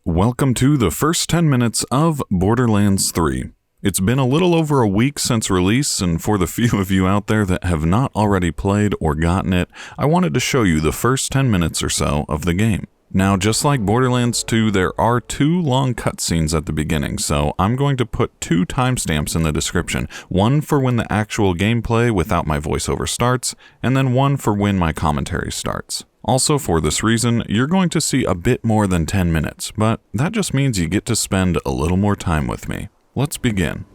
Welcome to the first 10 minutes of Borderlands 3. It's been a little over a week since release, and for the few of you out there that have not already played or gotten it, I wanted to show you the first 10 minutes or so of the game. Now, just like Borderlands 2, there are 2 long cutscenes at the beginning, so I'm going to put 2 timestamps in the description, one for when the actual gameplay without my voiceover starts, and then one for when my commentary starts. Also, for this reason, you're going to see a bit more than 10 minutes, but that just means you get to spend a little more time with me. Let's begin.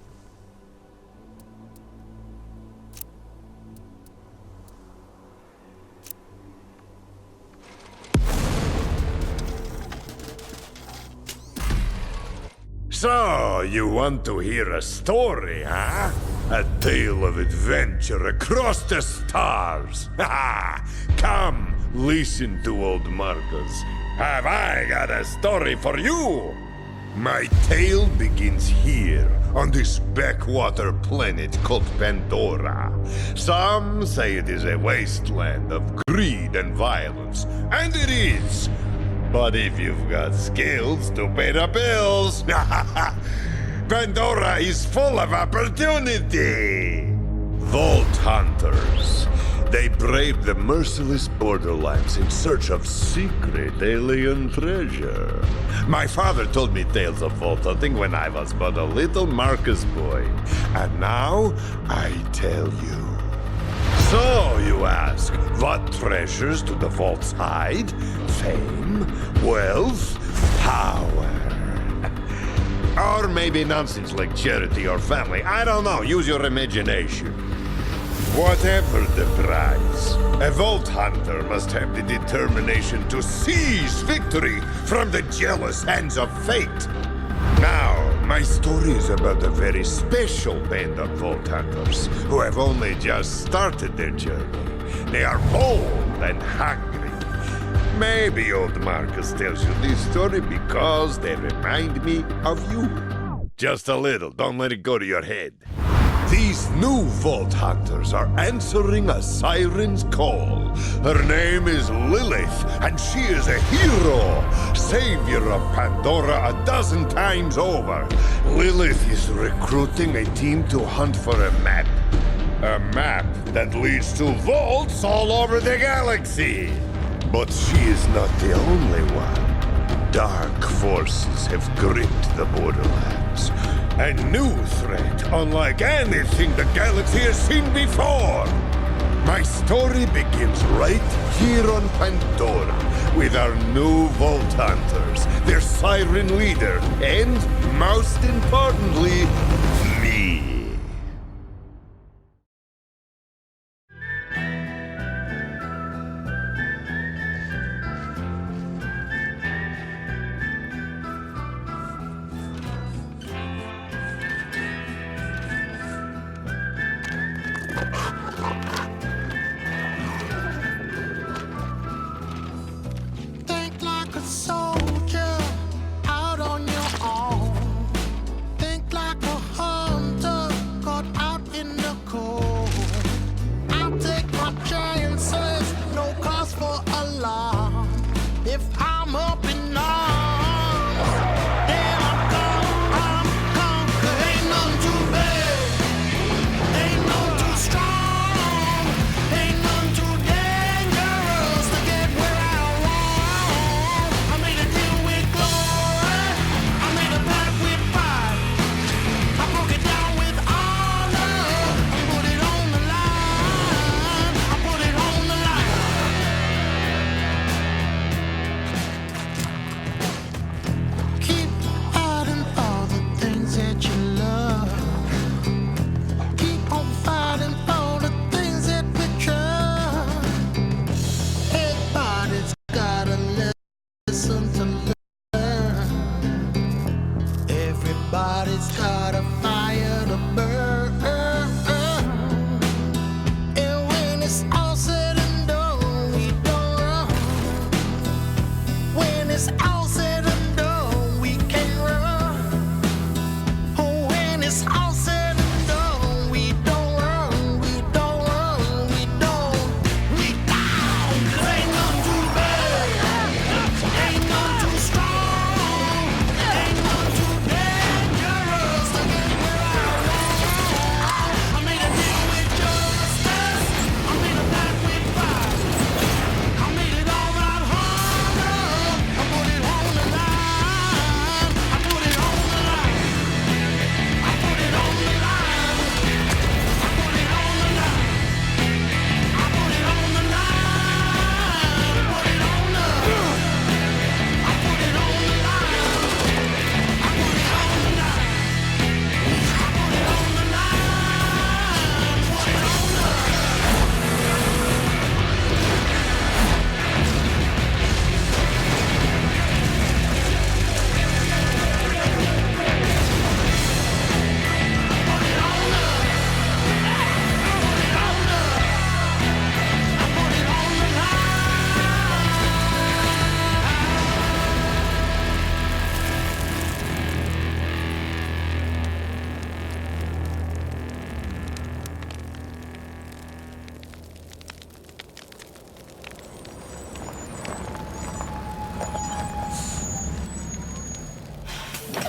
So, you want to hear a story, huh? A tale of adventure across the stars. Come, listen to old Marcus. Have I got a story for you? My tale begins here, on this backwater planet called Pandora. Some say it is a wasteland of greed and violence, and it is. But if you've got skills to pay the bills, Pandora is full of opportunity. Vault hunters. They brave the merciless Borderlands in search of secret alien treasure. My father told me tales of vault hunting when I was but a little Marcus boy. And now, I tell you. So, you ask, what treasures do the vaults hide? Fame, wealth, power. Or maybe nonsense like charity or family. I don't know, use your imagination. Whatever the prize, a vault hunter must have the determination to seize victory from the jealous hands of fate. Now, my story is about a very special band of vault hunters who have only just started their journey. They are bold and hungry. Maybe old Marcus tells you this story because they remind me of you. Just a little, don't let it go to your head. These new vault hunters are answering a siren's call. Her name is Lilith, and she is a hero, savior of Pandora a dozen times over. Lilith is recruiting a team to hunt for a map. A map that leads to vaults all over the galaxy. But she is not the only one. Dark forces have gripped the Borderlands. A new threat, unlike anything the galaxy has seen before. My story begins right here on Pandora with our new Vault Hunters, their siren leader, and, most importantly, me. Everybody's got a fire to burn. And when it's all said and done, we don't run. When it's all said and done, we can run. Oh, when it's all said and done, we don't run. We don't run. We don't. We don't. 'Cause ain't none too bad. Ain't none too strong.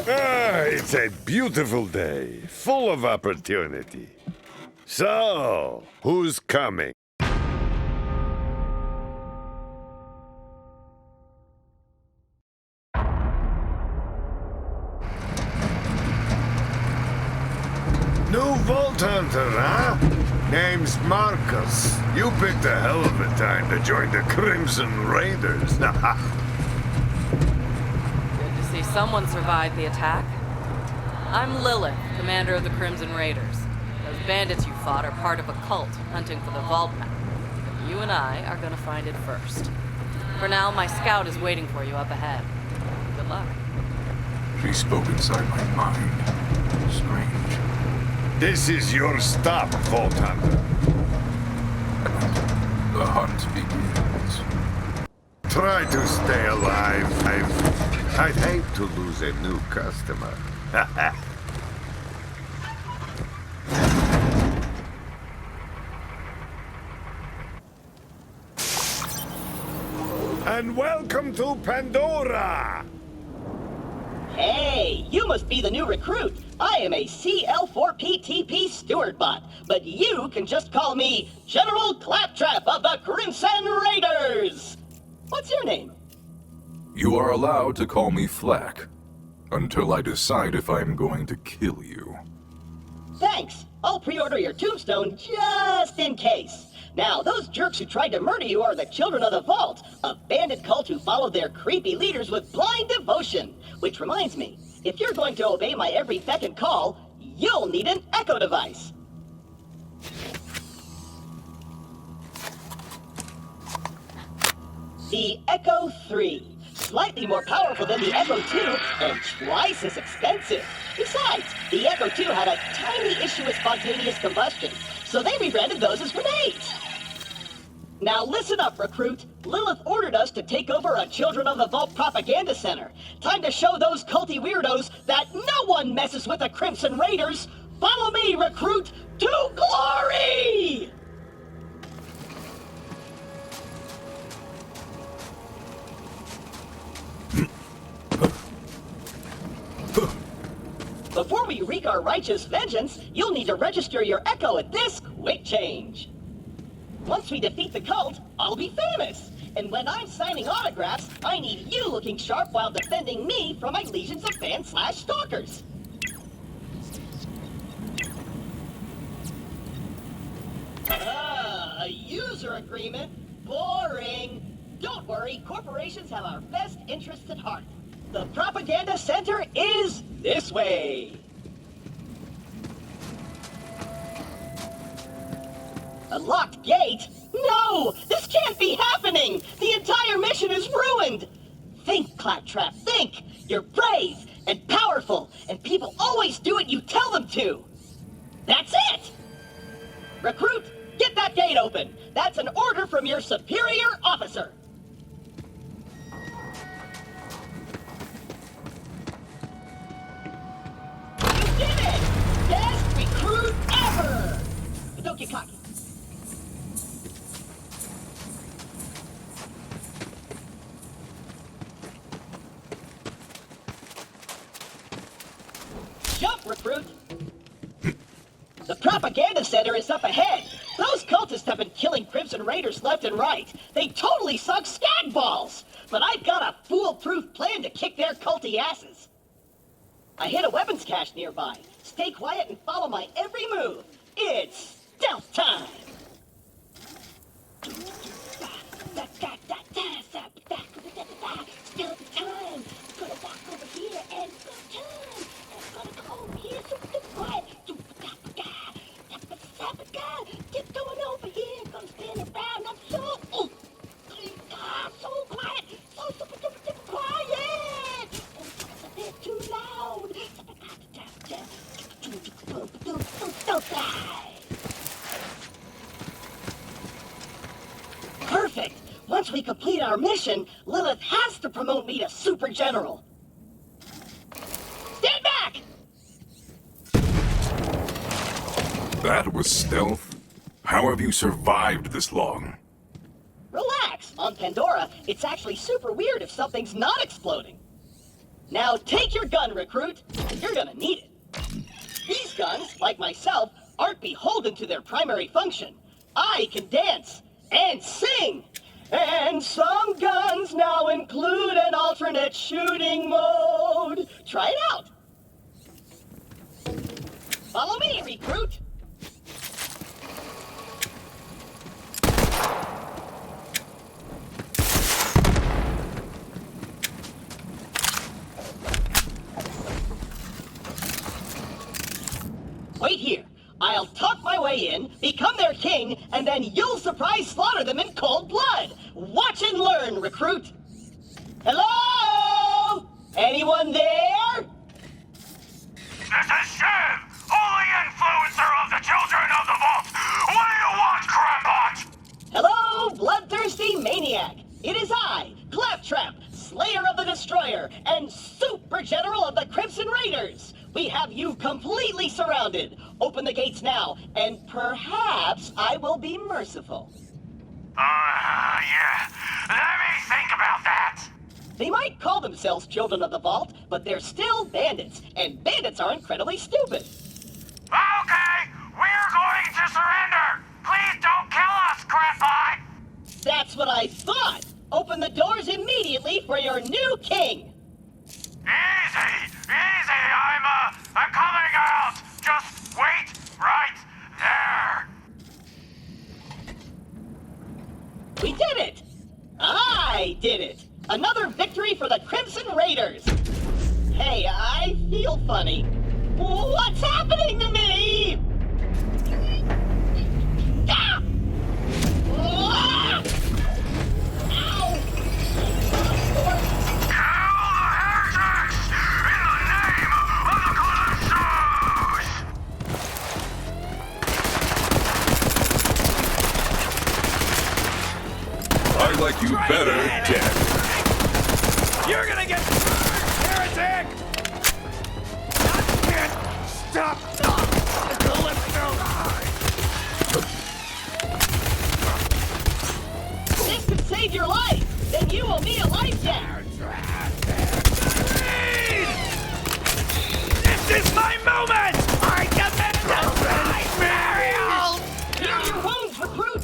It's a beautiful day, full of opportunity. So, who's coming? New Vault Hunter, huh? Name's Marcus. You picked a hell of a time to join the Crimson Raiders. Good to see someone survived the attack. I'm Lilith, commander of the Crimson Raiders. Those bandits you fought are part of a cult hunting for the vault map. But you and I are gonna find it first. For now, my scout is waiting for you up ahead. Good luck. She spoke inside my mind. Strange. This is your stop, Vault Hunter. The hunt begins. Try to stay alive. I'd hate to lose a new customer. And welcome to Pandora! Hey, you must be the new recruit. I am a CL4PTP steward bot, but you can just call me General Claptrap of the Crimson Raiders. What's your name? You are allowed to call me Flack, until I decide if I'm going to kill you. Thanks. I'll pre-order your tombstone just in case. Now, those jerks who tried to murder you are the Children of the Vault, a bandit cult who follow their creepy leaders with blind devotion. Which reminds me, if you're going to obey my every beck and call, you'll need an echo device. The Echo 3. Slightly more powerful than the Echo 2 and twice as expensive. Besides, the Echo 2 had a tiny issue with spontaneous combustion, so they rebranded those as grenades. Now listen up, recruit. Lilith ordered us to take over a Children of the Vault propaganda center. Time to show those culty weirdos that no one messes with the Crimson Raiders. Follow me, recruit, to glory! Before we wreak our righteous vengeance, you'll need to register your Echo at this quick change. Once we defeat the cult, I'll be famous. And when I'm signing autographs, I need you looking sharp while defending me from my legions of fans/stalkers. A user agreement? Boring. Don't worry, corporations have our best interests at heart. The propaganda center is this way. A locked gate? No! This can't be happening! The entire mission is ruined! Think, Claptrap, think! You're brave and powerful, and people always do what you tell them to! That's it! Recruit, get that gate open! That's an order from your superior officer! You did it! Best recruit ever! But don't get cocky. Jump, recruit! The propaganda center is up ahead. Those cultists have been killing Crimson Raiders left and right. They totally suck skag balls. But I've got a foolproof plan to kick their culty asses. I hit a weapons cache nearby. Stay quiet and follow my every move. It's stealth time. Stealth time. Gonna walk over here and stealth time. Gonna come over here super quiet. Tiptoeing over here. Gonna spin around. I'm so quiet. So super quiet. It's a bit too loud. Perfect. Once we complete our mission, Lilith has to promote me to Super General. Stand back! That was stealth? How have you survived this long? Relax. On Pandora, it's actually super weird if something's not exploding. Now take your gun, recruit. You're gonna need it. These guns, like myself, aren't beholden to their primary function. I can dance and sing. And some guns now include an alternate shooting mode. Try it out. Follow me, recruit. Wait here. I'll talk my way in, become their king, and then you'll surprise slaughter them in cold blood. Watch and learn, recruit. Hello? Anyone there? This is Shiv, holy influencer of the children of the vault. What do you want, Crampot? Hello, bloodthirsty maniac. It is I, Claptrap, Slayer of the Destroyer, and Super General of the Crimson Raiders. We have you completely surrounded. Open the gates now, and perhaps I will be merciful. Yeah. Let me think about that. They might call themselves Children of the Vault, but they're still bandits, and bandits are incredibly stupid. Okay, we're going to surrender. Please don't kill us, Crampot. That's what I thought. Open the doors immediately for your new king. Easy. I'm coming out. Just wait right there. We did it! I did it! Another victory for the Crimson Raiders! Hey, I feel funny. What's happening to me? Ah! Ah! Ow! Kill the heretics in the name of the Colossus! I like you better dead. You're gonna get burned, heretic! I can't stop the Calypso! This could save your life! Then you owe me a life debt! This is my moment! I demand a right burial! Heal your wounds, recruit!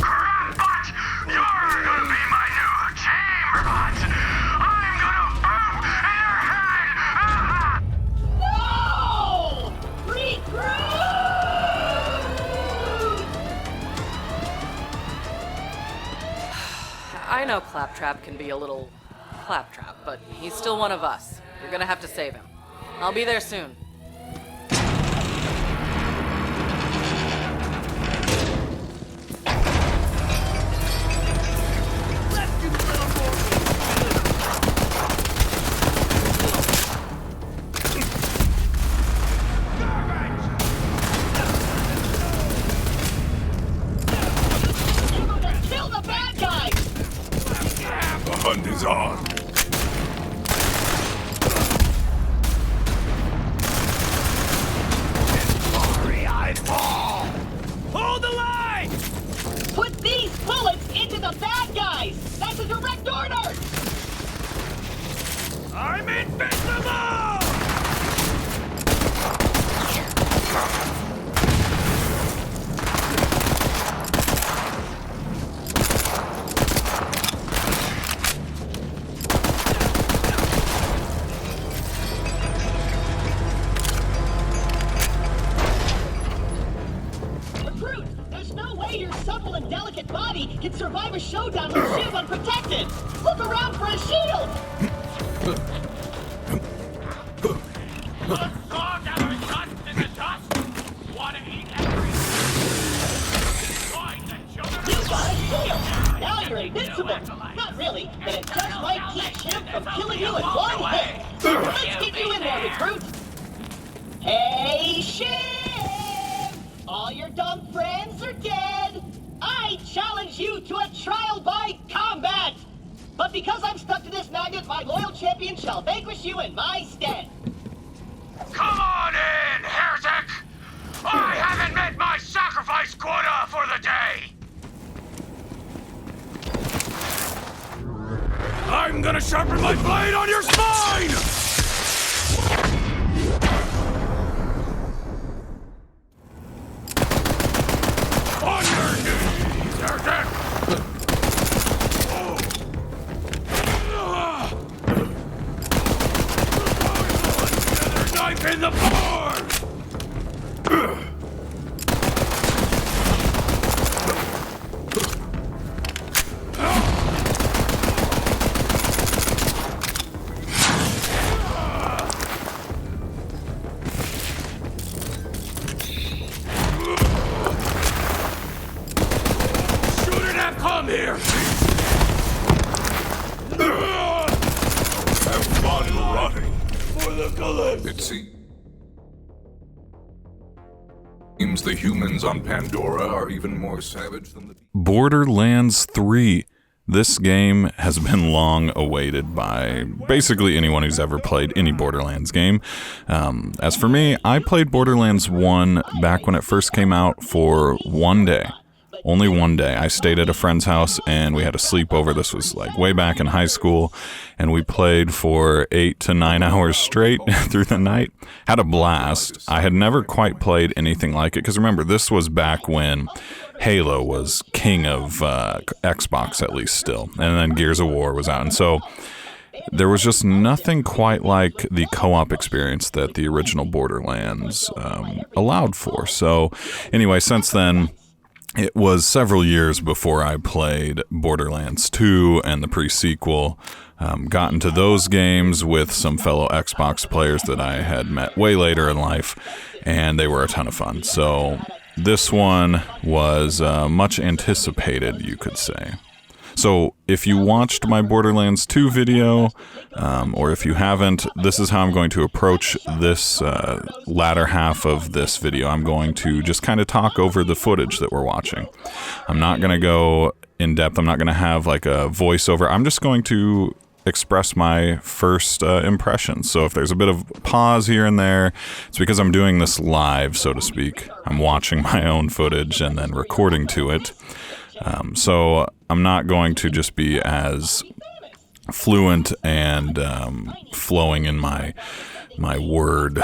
Crampot! You're gonna be my new chamberbot! I'm gonna boom in your head! No! Recruit! I know Claptrap can be a little claptrap, but he's still one of us. You're gonna have to save him. I'll be there soon. Kill the bad guys! The hunt is on. Hold the line! Put these bullets into the bad guys! That's a direct order! I'm invincible! Recruit, there's no way your supple and delicate body can survive a showdown with Shiv unprotected! Look around for a shield! Dogs that are dust in the dust! Wanna eat every... Boys and children... You got a shield! Now you're invincible! Not really, but it just might keep Shiv from killing you in one hit! Let's get you in there, recruit! Hey, Shiv! All your dumb friends are dead! I challenge you to a trial by combat! But because I'm stuck to this magnet, my loyal champion shall vanquish you in my stead! Come on in, heretic! I haven't met my sacrifice quota for the day! I'm I'm gonna sharpen my blade on your spine! On your knees, Arthur! Knife in the board! Shouldn't have come here! Have fun running. For the Calypso! It seems the humans on Pandora are even more savage than the... Borderlands 3. This game has been long awaited by basically anyone who's ever played any Borderlands game. As for me, I played Borderlands 1 back when it first came out for one day. Only one day. I stayed at a friend's house and we had a sleepover. This was like way back in high school, and we played for 8 to 9 hours straight through the night. Had a blast. I had never quite played anything like it, because remember, this was back when Halo was king of Xbox, at least still, and then Gears of War was out, and so there was just nothing quite like the co-op experience that the original Borderlands allowed for. So anyway, since then, it was several years before I played Borderlands 2 and the pre-sequel. Got into those games with some fellow Xbox players that I had met way later in life, and they were a ton of fun. So this one was much anticipated, you could say. So if you watched my Borderlands 2 video, or if you haven't, this is how I'm going to approach this latter half of this video. I'm going to just kind of talk over the footage that we're watching. I'm not going to go in depth. I'm not going to have like a voiceover. I'm just going to express my first impressions. So if there's a bit of pause here and there, it's because I'm doing this live, so to speak. I'm watching my own footage and then recording to it. So I'm not going to just be as fluent and flowing in my word.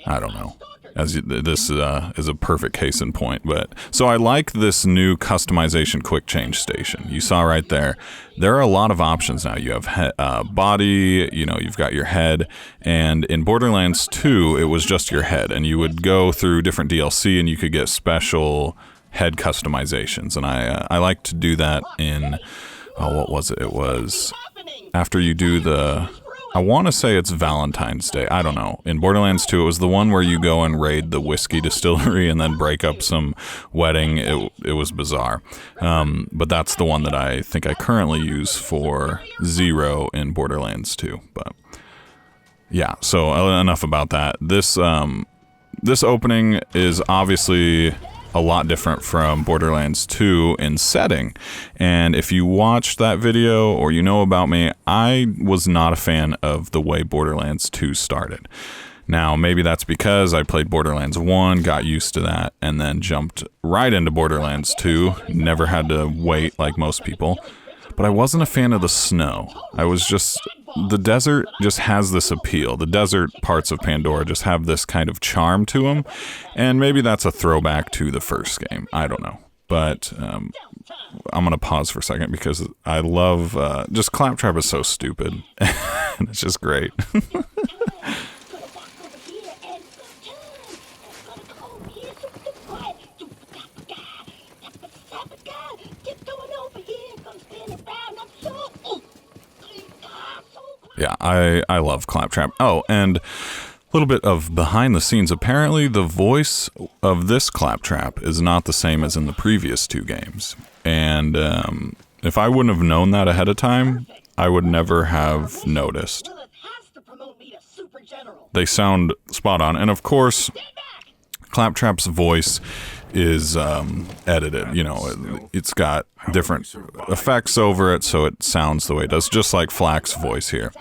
I don't know. This is a perfect case in point. But so I like this new customization quick change station. You saw right there. There are a lot of options now. You have body, you've got your head, and in Borderlands 2, it was just your head, and you would go through different DLC and you could get special head customizations, and I like to do that in what was it? It was after you do I want to say it's Valentine's Day. I don't know. In Borderlands 2, it was the one where you go and raid the whiskey distillery and then break up some wedding. It was bizarre. But that's the one that I think I currently use for Zero in Borderlands 2. But yeah, so enough about that. This opening is obviously a lot different from Borderlands 2 in setting. And if you watched that video or you know about me, I was not a fan of the way Borderlands 2 started. Now, maybe that's because I played Borderlands 1, got used to that, and then jumped right into Borderlands 2. Never had to wait like most people. But I wasn't a fan of the snow. The desert just has this appeal. The desert parts of Pandora just have this kind of charm to them. And maybe that's a throwback to the first game. I don't know. But I'm going to pause for a second because I love... just Claptrap is so stupid. It's just great. Yeah, I love Claptrap. Oh, and a little bit of behind the scenes. Apparently, the voice of this Claptrap is not the same as in the previous two games. And if I wouldn't have known that ahead of time, I would never have noticed. They sound spot on. And of course, Claptrap's voice is edited. It's got different effects over it, so it sounds the way it does, just like Flack's voice here.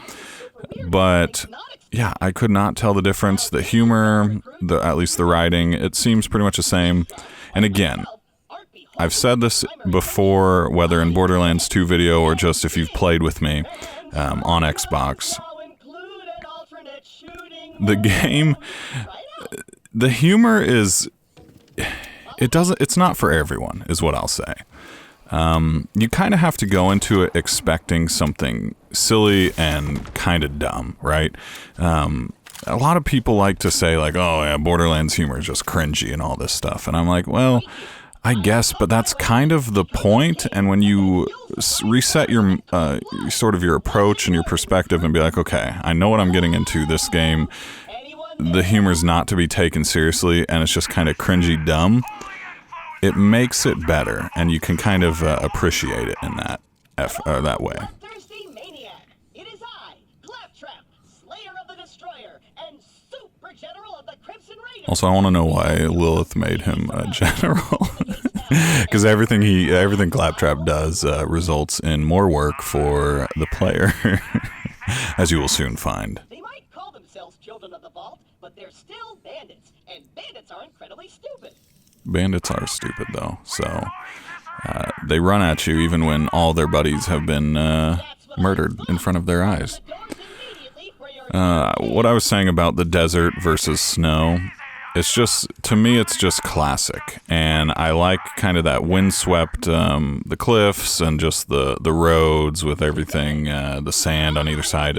But yeah, I could not tell the difference. The humor, at least the writing, it seems pretty much the same. And again, I've said this before, whether in Borderlands 2 video or just if you've played with me, on Xbox. Now include an alternate shooting The game, the humor is, it's not for everyone, is what I'll say. You kind of have to go into it expecting something silly and kind of dumb, right? A lot of people like to say, like, oh, yeah, Borderlands humor is just cringy and all this stuff. And I'm like, well, I guess, but that's kind of the point. And when you reset your sort of your approach and your perspective and be like, okay, I know what I'm getting into this game. The humor's not to be taken seriously, and it's just kind of cringy dumb. It makes it better, and you can kind of appreciate it in that way. Thirsty maniac. It is I, Claptrap, Slayer of the Destroyer, and Super General of the Crimson Raiders. Also, I want to know why Lilith made him a general, because everything Claptrap does results in more work for the player, as you will soon find. They might call themselves Children of the Vault, but they're still bandits, and bandits are incredibly stupid. Bandits are stupid, though, so they run at you even when all their buddies have been murdered in front of their eyes. What I was saying about the desert versus snow, it's just, to me, it's just classic, and I like kind of that windswept, the cliffs and just the roads with everything, the sand on either side.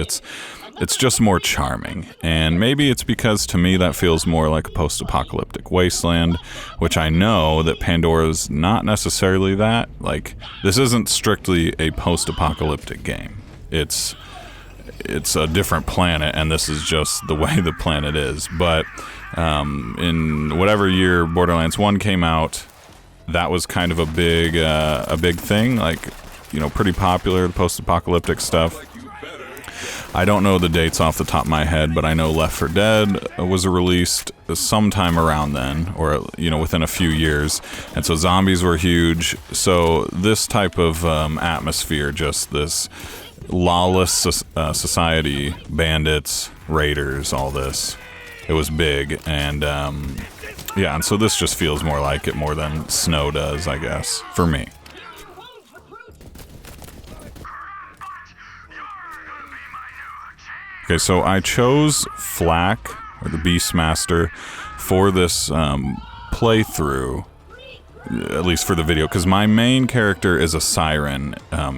It's just more charming, and maybe it's because to me that feels more like a post-apocalyptic wasteland, which I know that Pandora's not necessarily that. Like, this isn't strictly a post-apocalyptic game. It's a different planet, and this is just the way the planet is. But in whatever year Borderlands 1 came out, that was kind of a big thing, like, you know, pretty popular, the post-apocalyptic stuff. I don't know the dates off the top of my head, but I know Left 4 Dead was released sometime around then, or, you know, within a few years. And so zombies were huge. So this type of atmosphere, just this lawless society, bandits, raiders, all this, it was big. And yeah, and so this just feels more like it more than Snow does, I guess, for me. Okay, so I chose Flak, or the Beastmaster, for this playthrough, at least for the video, because my main character is a Siren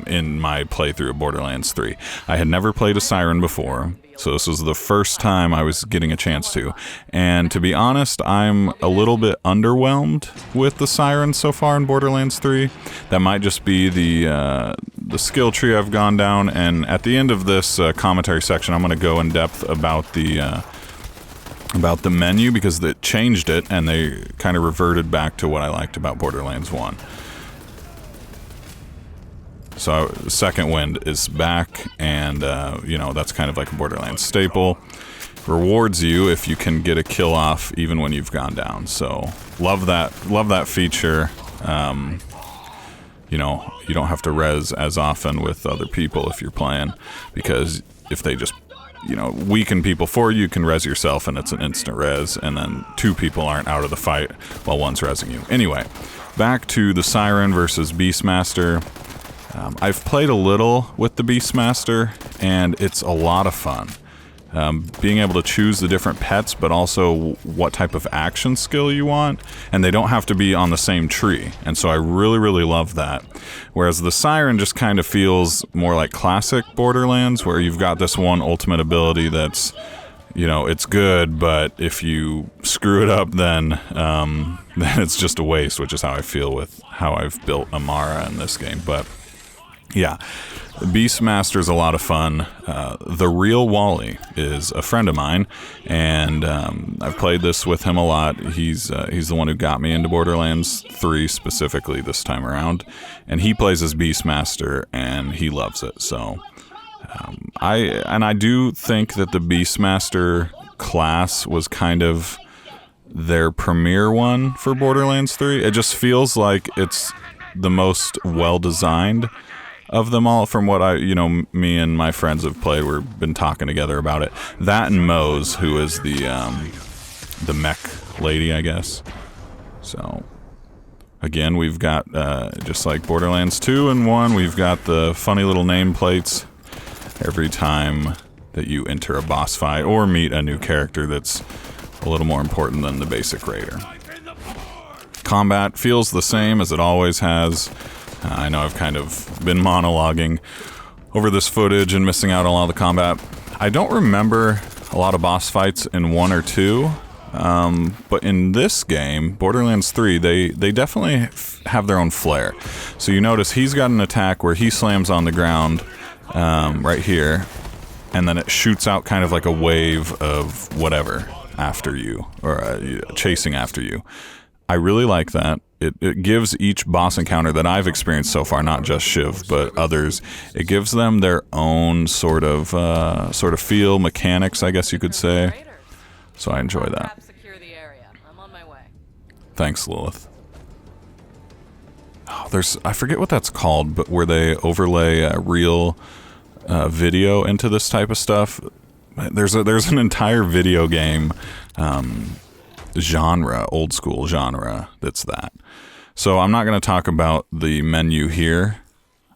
in my playthrough of Borderlands 3. I had never played a Siren before, so this was the first time I was getting a chance to. And to be honest, I'm a little bit underwhelmed with the Siren so far in Borderlands 3. That might just be the skill tree I've gone down, and at the end of this commentary section, I'm going to go in depth about the menu, because they changed it and they kind of reverted back to what I liked about Borderlands 1. So Second Wind is back, and you know, that's kind of like a Borderlands staple. Rewards you if you can get a kill off even when you've gone down. So love that feature. You know, you don't have to res as often with other people if you're playing, because if they just, you know, weaken people for you, you can res yourself and it's an instant res, and then two people aren't out of the fight while one's resing you. Anyway, back to the Siren versus Beastmaster. I've played a little with the Beastmaster, and it's a lot of fun. Being able to choose the different pets, but also what type of action skill you want, and they don't have to be on the same tree, and so I really, really love that. Whereas the Siren just kind of feels more like classic Borderlands, where you've got this one ultimate ability that's, you know, it's good, but if you screw it up, then it's just a waste, which is how I feel with how I've built Amara in this game. But yeah, Beastmaster's a lot of fun. The Real Wally is a friend of mine, and I've played this with him a lot. He's the one who got me into Borderlands 3 specifically this time around, and he plays as Beastmaster, and he loves it. So I do think that the Beastmaster class was kind of their premier one for Borderlands 3. It just feels like it's the most well-designed of them all, from what me and my friends have played. We've been talking together about it. That and Mose, who is the mech lady, I guess. So again, we've got just like Borderlands 2 and 1, we've got the funny little nameplates. every time that you enter a boss fight or meet a new character that's a little more important than the basic raider. Combat feels the same as it always has. I know I've kind of been monologuing over this footage and missing out on a lot of the combat. I don't remember a lot of boss fights in 1 or 2, but in this game, Borderlands 3, they definitely have their own flair. So you notice he's got an attack where he slams on the ground right here, and then it shoots out kind of like a wave of whatever after you, or chasing after you. I really like that. It gives each boss encounter that I've experienced so far, not just Shiv, but others, it gives them their own sort of feel, mechanics, I guess you could say. So I enjoy that. I'm on my way. Thanks, Lilith. Oh, I forget what that's called, but where they overlay real video into this type of stuff. There's an entire video game genre, old school genre, that's that. So I'm not going to talk about the menu here.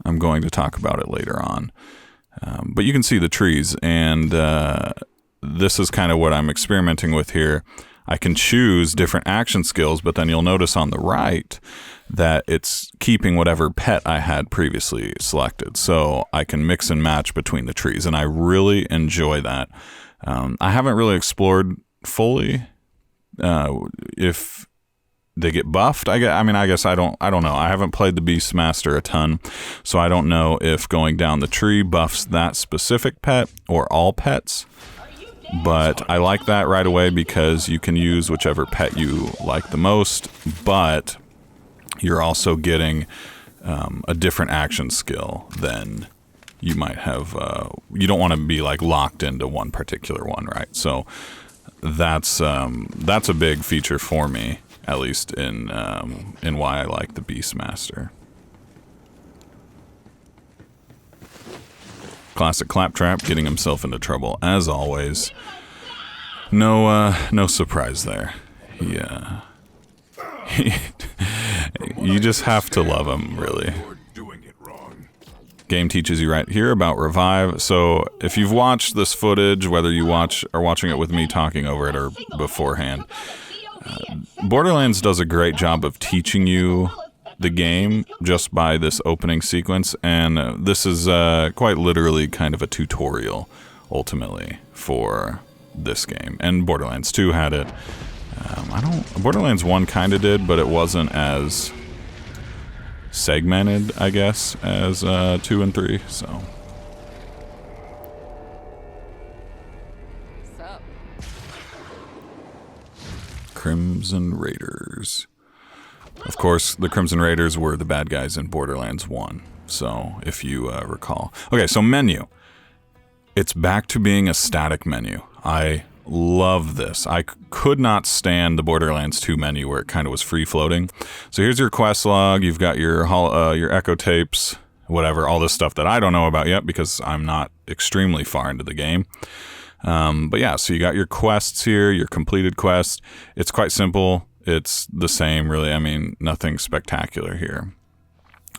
I'm going to talk about it later on. But you can see the trees, and this is kind of what I'm experimenting with here. I can choose different action skills, but then you'll notice on the right that it's keeping whatever pet I had previously selected. So I can mix and match between the trees, and I really enjoy that. I haven't really explored fully if they get buffed. I guess I don't know. I haven't played the Beastmaster a ton, so I don't know if going down the tree buffs that specific pet or all pets. But I like that right away because you can use whichever pet you like the most, but you're also getting a different action skill than you might have. You don't want to be like locked into one particular one, right? So that's a big feature for me, at least in why I like the Beastmaster. Classic Claptrap getting himself into trouble as always. No surprise there. You just have to love him, really. Game teaches you right here about revive. So if you've watched this footage, whether you are watching it with me talking over it or beforehand, Borderlands does a great job of teaching you the game just by this opening sequence, and this is quite literally kind of a tutorial ultimately for this game. And Borderlands 2 had it. Borderlands 1 kind of did, but it wasn't as segmented, I guess, as 2 and 3, so. Crimson Raiders. Of course, the Crimson Raiders were the bad guys in Borderlands 1, so if you recall. Okay, so menu. It's back to being a static menu. I love this. I could not stand the Borderlands 2 menu where it kind of was free-floating. So here's your quest log. You've got your echo tapes, whatever, all this stuff that I don't know about yet because I'm not extremely far into the game. But yeah, so you got your quests here, your completed quest. It's quite simple. It's the same, really. I mean, nothing spectacular here.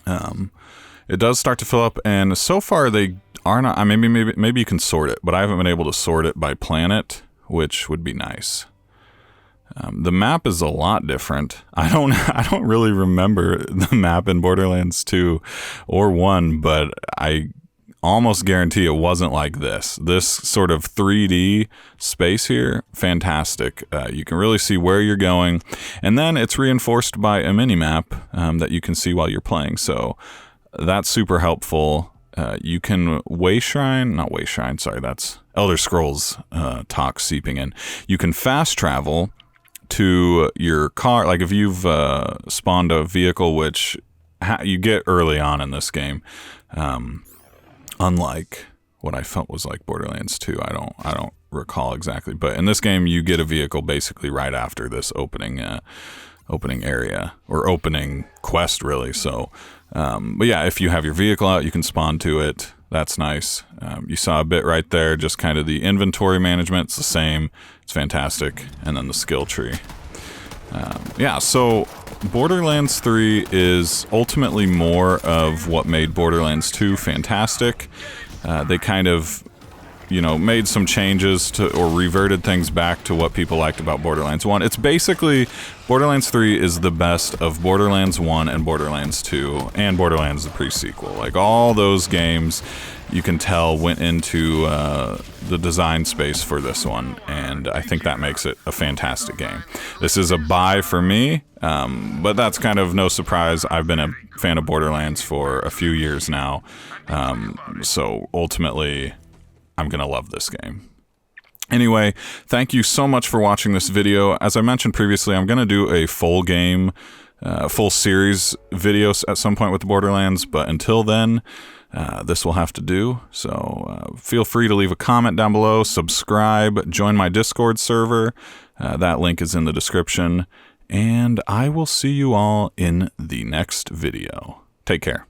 It does start to fill up, and so far they are not. Maybe you can sort it, but I haven't been able to sort it by planet, which would be nice. The map is a lot different. I don't really remember the map in Borderlands 2 or 1, but I almost guarantee it wasn't like this. This sort of 3D space here, fantastic. You can really see where you're going, and then it's reinforced by a mini-map that you can see while you're playing, so that's super helpful. You can that's Elder Scrolls talk seeping in. You can fast travel to your car, like if you've spawned a vehicle, which you get early on in this game, unlike what I felt was like Borderlands 2. I don't recall exactly, but in this game you get a vehicle basically right after this opening area or opening quest, really. So but yeah, if you have your vehicle out, you can spawn to it. That's nice. You saw a bit right there, just kind of the inventory management. It's the same. It's fantastic. And then the skill tree. Yeah, so Borderlands 3 is ultimately more of what made Borderlands 2 fantastic. They kind of, made some changes to, or reverted things back to what people liked about Borderlands 1. It's basically, Borderlands 3 is the best of Borderlands 1 and Borderlands 2 and Borderlands the pre-sequel. Like, all those games, you can tell, went into the design space for this one, and I think that makes it a fantastic game. This is a buy for me, but that's kind of no surprise. I've been a fan of Borderlands for a few years now, so ultimately, I'm going to love this game. Anyway, thank you so much for watching this video. As I mentioned previously, I'm going to do a full game, full series video at some point with the Borderlands, but until then, this will have to do. So feel free to leave a comment down below, subscribe, join my Discord server. That link is in the description, and I will see you all in the next video. Take care.